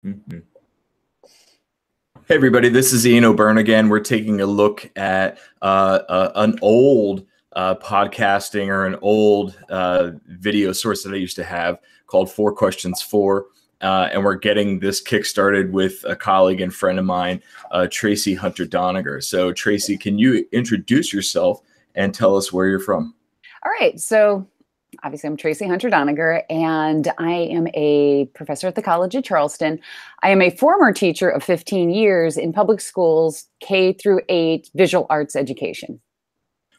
Mhm. Hey everybody, this is Ian O'Byrne again. We're taking a look at an old podcasting or an old video source that I used to have called 4 Questions 4. And we're getting this kick-started with a colleague and friend of mine, Tracey Hunter-Doniger. So Tracey, can you introduce yourself and tell us where you're from? All right. So obviously I'm Tracey Hunter-Doniger, and I am a professor at the College of Charleston. I am a former teacher of 15 years in public schools, K through 8 visual arts education.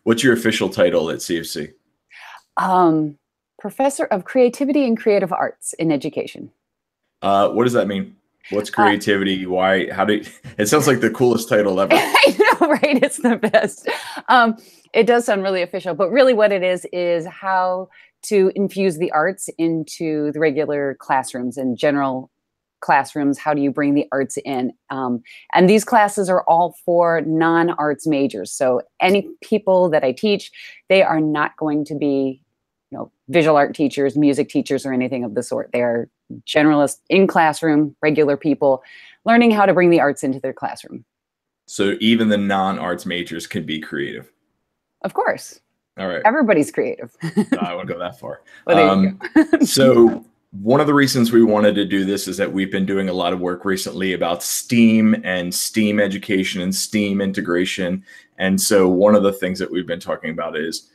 What's your official title at CFC? Professor of creativity and creative arts in education. What does that mean? What's creativity? Why? How do? It sounds like the coolest title ever. I know, right? It's the best. It does sound really official, but really what it is how to infuse the arts into the regular classrooms and general classrooms. How do you bring the arts in? And these classes are all for non-arts majors. So any people that I teach, they are not going to be, visual art teachers, music teachers, or anything of the sort. They are generalists in classroom, regular people learning how to bring the arts into their classroom. So even the non-arts majors can be creative. Of course. All right. Everybody's creative. No, I won't go that far. Well, there you go. So one of the reasons we wanted to do this is that we've been doing a lot of work recently about STEAM and STEAM education and STEAM integration. And so one of the things that we've been talking about is,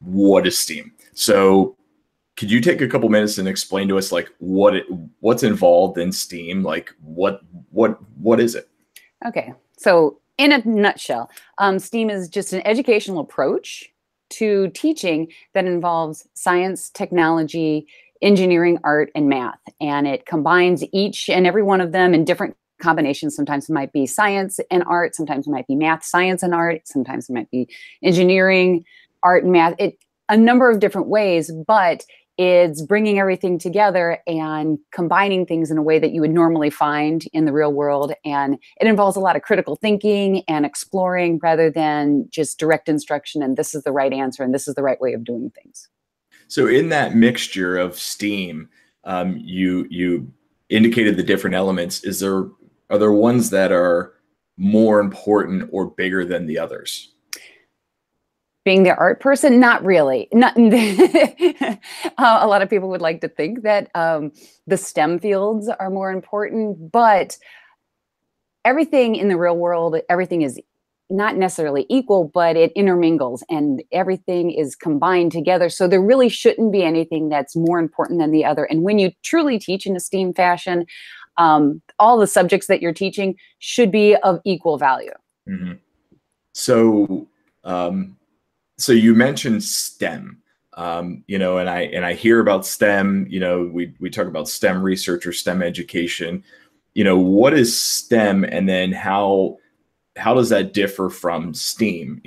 what is STEAM? So could you take a couple minutes and explain to us like what's involved in STEAM? Like what is it? Okay. So in a nutshell, STEAM is just an educational approach to teaching that involves science, technology, engineering, art, and math. And it combines each and every one of them in different combinations. Sometimes it might be science and art. Sometimes it might be math, science, and art. Sometimes it might be engineering, art, and math. A number of different ways, but it's bringing everything together and combining things in a way that you would normally find in the real world. And it involves a lot of critical thinking and exploring rather than just direct instruction and this is the right answer and this is the right way of doing things. So in that mixture of STEAM, you indicated the different elements. Are there ones that are more important or bigger than the others? Being the art person, not really. Not a lot of people would like to think that the STEM fields are more important, but everything in the real world, everything is not necessarily equal, but it intermingles and everything is combined together. So there really shouldn't be anything that's more important than the other. And when you truly teach in a STEAM fashion, all the subjects that you're teaching should be of equal value. Mm-hmm. So you mentioned STEM, and I hear about STEM, we talk about STEM research or STEM education. What is STEM, and then how does that differ from STEAM?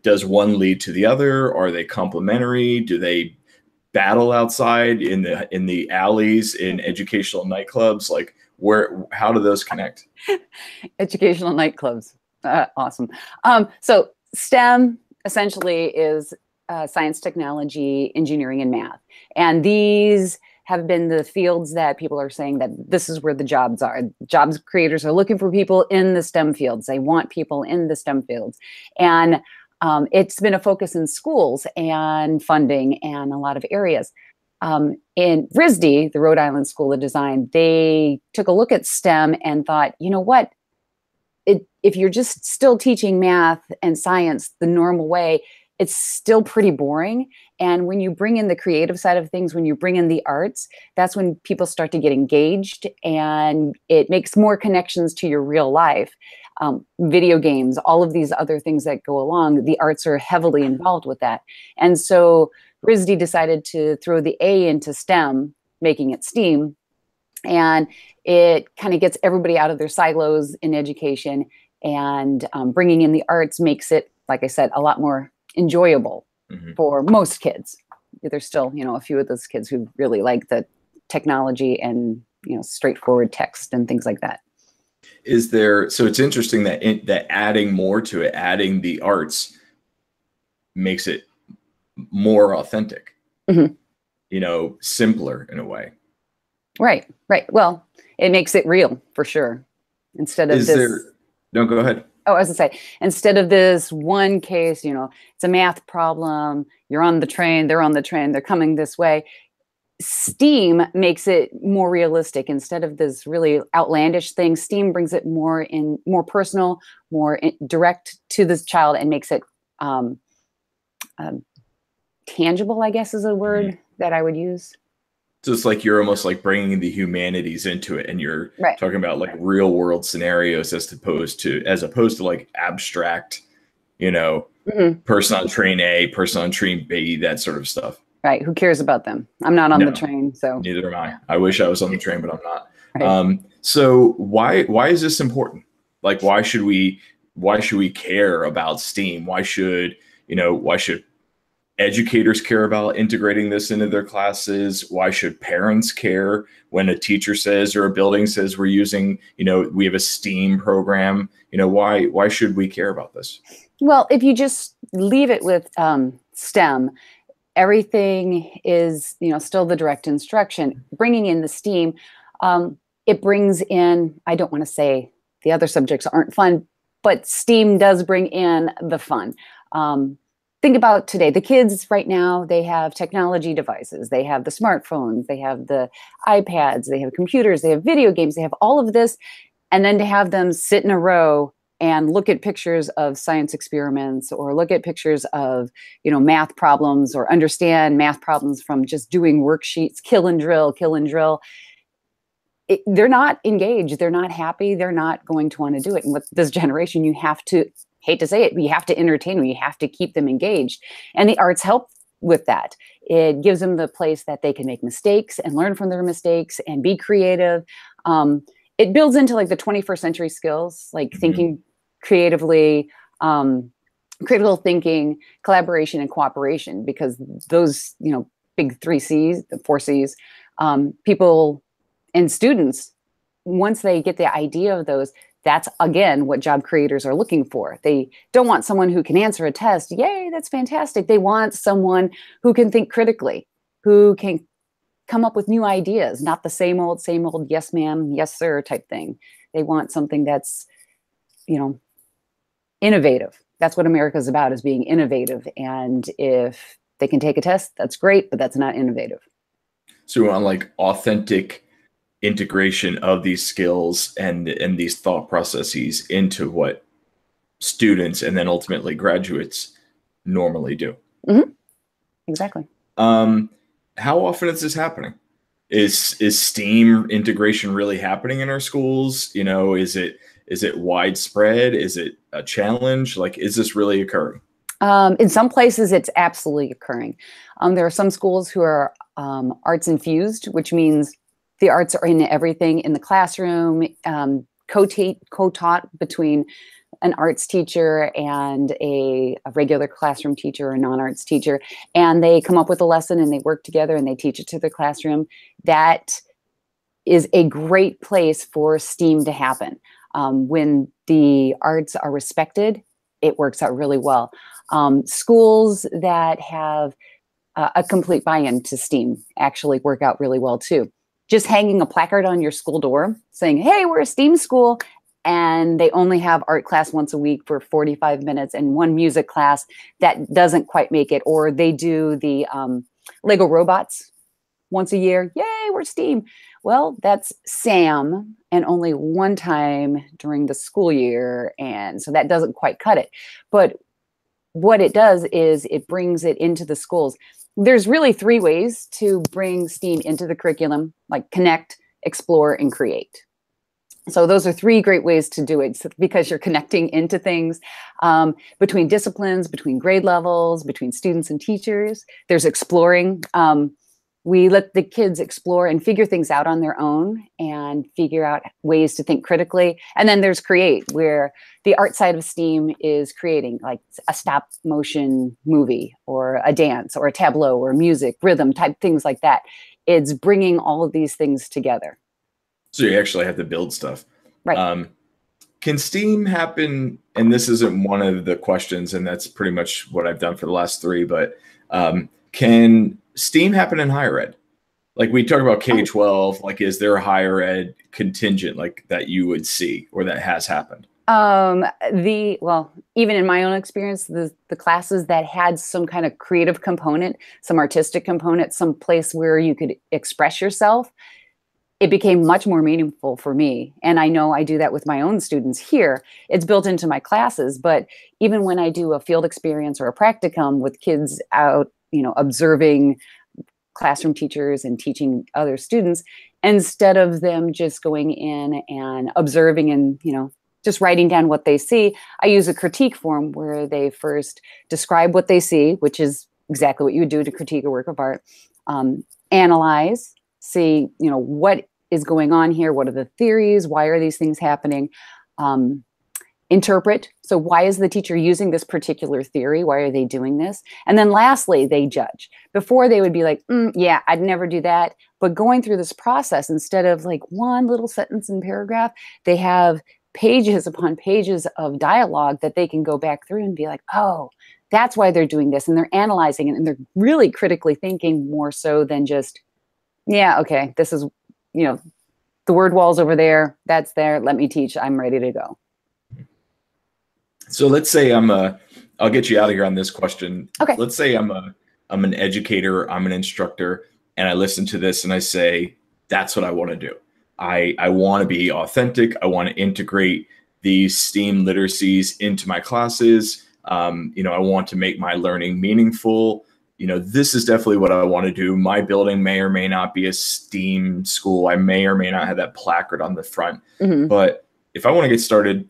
Does one lead to the other? Are they complementary? Do they battle outside in the alleys in educational nightclubs? Like how do those connect? Educational nightclubs. Awesome. So STEM essentially is science, technology, engineering, and math. And these have been the fields that people are saying that this is where the jobs are. Jobs creators are looking for people in the STEM fields. They want people in the STEM fields. And it's been a focus in schools and funding and a lot of areas. In RISD, the Rhode Island School of Design, they took a look at STEM and thought, you know what? If you're just still teaching math and science the normal way, it's still pretty boring. And when you bring in the creative side of things, when you bring in the arts, that's when people start to get engaged and it makes more connections to your real life. Video games, all of these other things that go along, the arts are heavily involved with that. And so RISD decided to throw the A into STEM, making it STEAM. And it kind of gets everybody out of their silos in education, and bringing in the arts makes it, like I said, a lot more enjoyable for most kids. There's still, a few of those kids who really like the technology and, straightforward text and things like that. So it's interesting that adding more to it, adding the arts makes it more authentic, simpler in a way. Right, right. Well, it makes it real for sure. Instead of Is this, there, no, go ahead. oh, as I say, instead of this one case, it's a math problem. You're on the train, they're on the train, they're coming this way. STEAM makes it more realistic. Instead of this really outlandish thing, STEAM brings it more personal, direct to this child, and makes it um, um, tangible, I guess is a Mhm. word that I would use. So it's like you're almost like bringing the humanities into it, and you're Right. talking about like real world scenarios as opposed to like abstract, you know, Mhm. person on train A, person on train B, that sort of stuff. Right. Who cares about them? I'm not on the No, train, so neither am I. I wish I was on the train, but I'm not. right. So why is this important? Like why should we care about STEAM? Why should educators care about integrating this into their classes? Why should parents care when a teacher says or a building says we have a STEAM program? Why should we care about this? Well, if you just leave it with STEM, everything is still the direct instruction. Bringing in the STEAM, it brings in. I don't want to say the other subjects aren't fun, but STEAM does bring in the fun. Um, think about today. The kids right now, they have technology devices. They have the smartphones. They have the iPads. They have computers. They have video games. They have all of this, and then to have them sit in a row and look at pictures of science experiments or look at pictures of math problems or understand math problems from just doing worksheets, kill and drill, they're not engaged, they're not happy, they're not going to want to do it. And with this generation, you have to, hate to say it, but you have to entertain them, you have to keep them engaged, and the arts help with that. It gives them the place that they can make mistakes and learn from their mistakes and be creative. It builds into like the 21st century skills, like Mhm. thinking creatively, critical thinking, collaboration, and cooperation, because those, big 3 C's, the 4 C's, people and students, once they get the idea of those, that's again what job creators are looking for. They don't want someone who can answer a test. Yay, that's fantastic. They want someone who can think critically, who can come up with new ideas, not the same old, yes, ma'am, yes, sir type thing. They want something that's, you know, innovative. That's what America's about, is being innovative. And if they can take a test, that's great, but that's not innovative. So we want like authentic integration of these skills and these thought processes into what students and then ultimately graduates normally do. Mm-hmm. Exactly. Um, how often is this happening? Is STEAM integration really happening in our schools? Is it widespread? Is it a challenge? Like, is this really occurring? In some places, it's absolutely occurring. There are some schools who are arts infused, which means the arts are in everything in the classroom, co-taught between an arts teacher and a regular classroom teacher or a non-arts teacher, and they come up with a lesson and they work together and they teach it to the classroom. That is a great place for STEAM to happen. When the arts are respected, it works out really well. Schools that have a complete buy-in to STEAM actually work out really well too. Just hanging a placard on your school door saying, hey, we're a STEAM school, and they only have art class once a week for 45 minutes and one music class, that doesn't quite make it. Or they do the Lego robots once a year. Yay, we're STEAM. Well, that's SAM, and only one time during the school year. And so that doesn't quite cut it. But what it does is it brings it into the schools. There's really 3 ways to bring STEAM into the curriculum, like connect, explore, and create. So those are 3 great ways to do it, because you're connecting into things between disciplines, between grade levels, between students and teachers. There's exploring. We let the kids explore and figure things out on their own and figure out ways to think critically. And then there's create, where the art side of STEAM is creating like a stop motion movie or a dance or a tableau or music, rhythm type things like that. It's bringing all of these things together. So you actually have to build stuff. Right. Can STEAM happen? And this isn't one of the questions, and that's pretty much what I've done for the last 3, but can STEAM happen in higher ed? Like we talk about K-12, like is there a higher ed contingent like that you would see or that has happened? Well, even in my own experience, the classes that had some kind of creative component, some artistic component, some place where you could express yourself, it became much more meaningful for me. And I know I do that with my own students here. It's built into my classes, but even when I do a field experience or a practicum with kids out, observing classroom teachers and teaching other students, instead of them just going in and observing and, just writing down what they see, I use a critique form where they first describe what they see, which is exactly what you would do to critique a work of art, analyze, see, what is going on here, what are the theories, why are these things happening, interpret. So why is the teacher using this particular theory? Why are they doing this? And then lastly, they judge. Before they would be like, yeah, I'd never do that. But going through this process, instead of like one little sentence and paragraph, they have pages upon pages of dialogue that they can go back through and be like, oh, that's why they're doing this. And they're analyzing it and they're really critically thinking more so than just, yeah, okay, this is, the word wall's over there. That's there. Let me teach. I'm ready to go. So let's say I'll get you out of here on this question. Okay. Let's say I'm an educator, I'm an instructor, and I listen to this and I say, that's what I want to do. I want to be authentic. I want to integrate these STEAM literacies into my classes. I want to make my learning meaningful. This is definitely what I want to do. My building may or may not be a STEAM school. I may or may not have that placard on the front. Mm-hmm. But if I want to get started,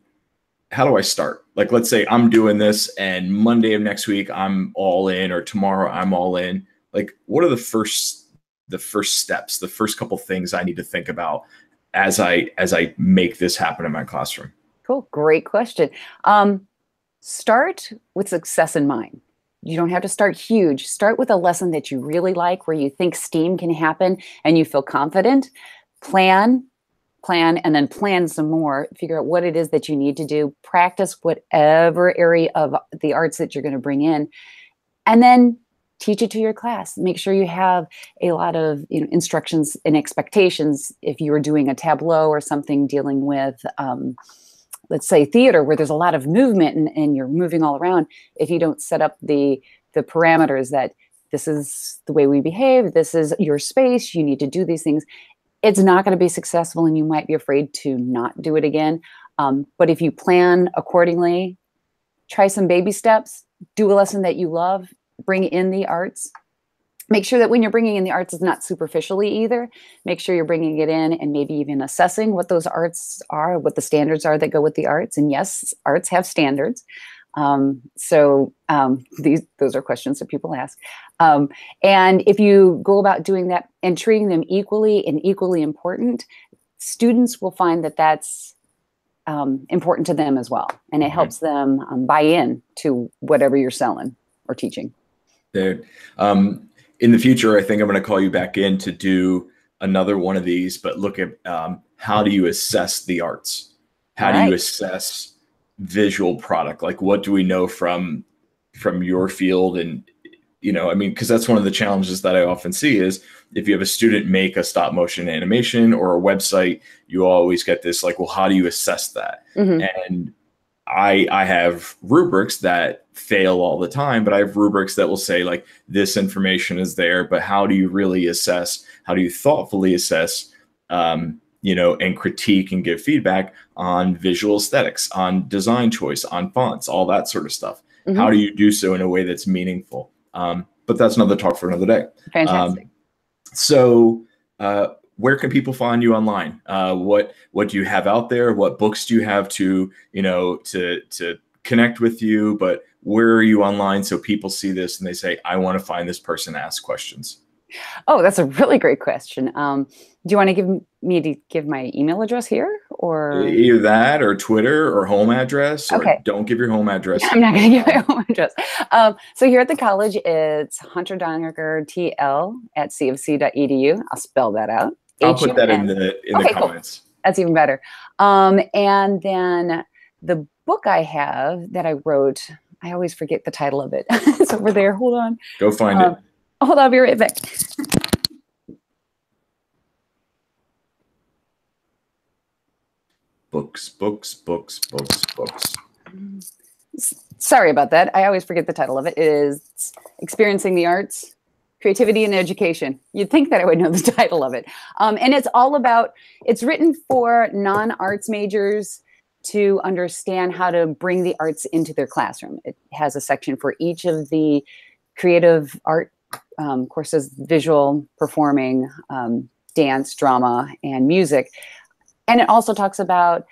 how do I start? Like, let's say I'm doing this and Monday of next week, I'm all in, or tomorrow I'm all in. Like, what are the first steps, the first couple things I need to think about as I make this happen in my classroom? Cool. Great question. Start with success in mind. You don't have to start huge. Start with a lesson that you really like, where you think STEAM can happen and you feel confident. Plan, and then plan some more. Figure out what it is that you need to do. Practice whatever area of the arts that you're going to bring in, and then teach it to your class. Make sure you have a lot of instructions and expectations. If you were doing a tableau or something dealing with, let's say, theater, where there's a lot of movement and you're moving all around, if you don't set up the parameters that this is the way we behave, this is your space, you need to do these things, it's not going to be successful and you might be afraid to not do it again. But if you plan accordingly, try some baby steps, do a lesson that you love, bring in the arts. Make sure that when you're bringing in the arts, it's not superficially either. Make sure you're bringing it in and maybe even assessing what those arts are, what the standards are that go with the arts. And yes, arts have standards. Those are questions that people ask. And if you go about doing that and treating them equally and equally important, students will find that that's important to them as well. And it helps them buy in to whatever you're selling or teaching. Dude, in the future, I think I'm going to call you back in to do another one of these, but look at how do you assess the arts? How do you assess visual product? Like, what do we know from your field? And, because that's one of the challenges that I often see is if you have a student make a stop motion animation or a website, you always get this like, well, how do you assess that? Mm-hmm. And I have rubrics that fail all the time, but I have rubrics that will say like, this information is there, but how do you really assess? How do you thoughtfully assess, and critique and give feedback on visual aesthetics, on design choice, on fonts, all that sort of stuff. Mm-hmm. How do you do so in a way that's meaningful? But that's another talk for another day. Fantastic. Where can people find you online? What do you have out there? What books do you have to connect with you? But where are you online so people see this and they say, I want to find this person to ask questions? Oh, that's a really great question. Do you want to give my email address here, or either that or Twitter or home address? Or okay. Don't give your home address. I'm not going to give my home address. So here at the college, it's Hunter-Doniger TL at cfc.edu. I'll spell that out. I'll put that in the comments. Cool. That's even better. And then the book I have that I wrote, I always forget the title of it. It's over there. Hold on. Go find it. Hold on, I'll be right back. Books, books, books, books, books. Sorry about that. I always forget the title of it. It is Experiencing the Arts, Creativity and Education. You'd think that I would know the title of it. And it's all about, it's written for non-arts majors to understand how to bring the arts into their classroom. It has a section for each of the creative art courses: visual, performing, dance, drama, and music. And it also talks about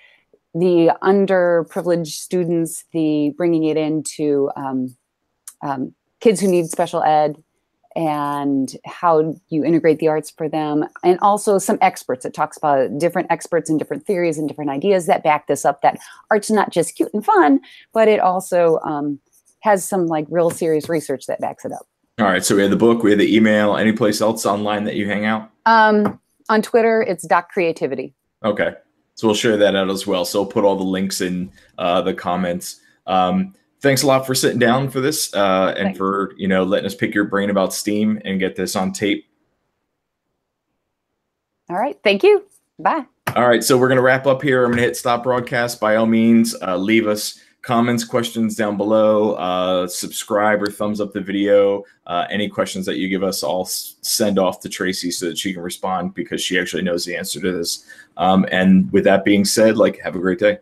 the underprivileged students, the bringing it into kids who need special ed, and how you integrate the arts for them. And also some experts. It talks about different experts and different theories and different ideas that back this up, that art's not just cute and fun, but it also has some like real serious research that backs it up. All right, so we have the book, we have the email. Any place else online that you hang out? On Twitter, it's Doc Creativity. Okay, so we'll share that out as well. So I'll put all the links in the comments. Thanks a lot for sitting down for this and Thanks. For letting us pick your brain about STEAM and get this on tape. All right, thank you. Bye. All right, so we're going to wrap up here. I'm going to hit stop broadcast. By all means, leave us comments, questions down below. Subscribe or thumbs up the video. Any questions that you give us, I'll send off to Tracey so that she can respond, because she actually knows the answer to this. And with that being said, have a great day.